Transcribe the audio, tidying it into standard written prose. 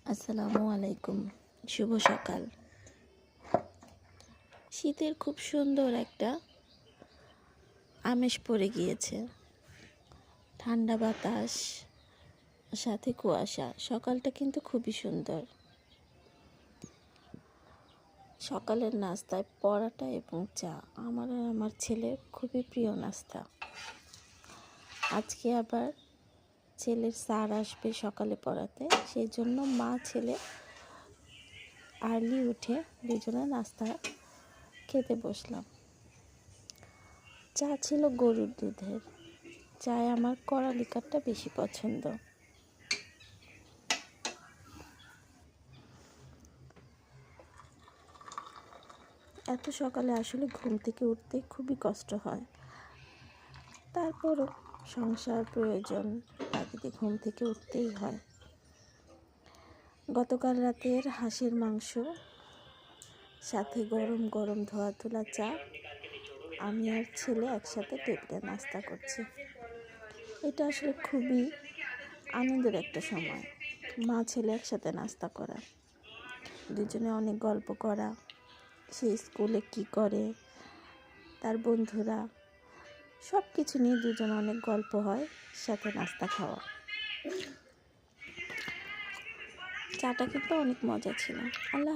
আসসালামু আলাইকুম। শুভ সকাল। শীতের খুব সুন্দর একটা আমেজ পড়ে গিয়েছে। ঠান্ডা বাতাস, সাথে কুয়াশা। সকালটা কিন্তু খুবই সুন্দর। সকালের নাস্তায় পরোটা এবং চা আমার আর আমার ছেলের খুবই প্রিয় নাস্তা। আজকে আবার ছেলের স্যার আসবে সকালে পড়াতে, সেই জন্য মা ছেলে আর্লি উঠে দুজনে নাস্তা খেতে বসলাম। চা ছিল গরুর দুধের। চায় আমার কড়া লিকারটা বেশি পছন্দ। এত সকালে আসলে ঘুম থেকে উঠতে খুবই কষ্ট হয়, তারপরও সংসার প্রয়োজন, তাগিদে ঘুম থেকে উঠতেই হয়। গতকাল রাতের হাঁসের মাংস, সাথে গরম গরম ধোয়া তোলা চা, আমি আর ছেলে একসাথে টেবিলে নাস্তা করছি। এটা আসলে খুবই আনন্দের একটা সময়, মা ছেলে একসাথে নাস্তা করা, দুজনে অনেক গল্প করা, সে স্কুলে কি করে, তার বন্ধুরা, সব কিছু নিয়ে দুজনে অনেক গল্প হয়, সাথে নাস্তা খাওয়া। চাটা কিন্তু অনেক মজা ছিল। আল্লাহ।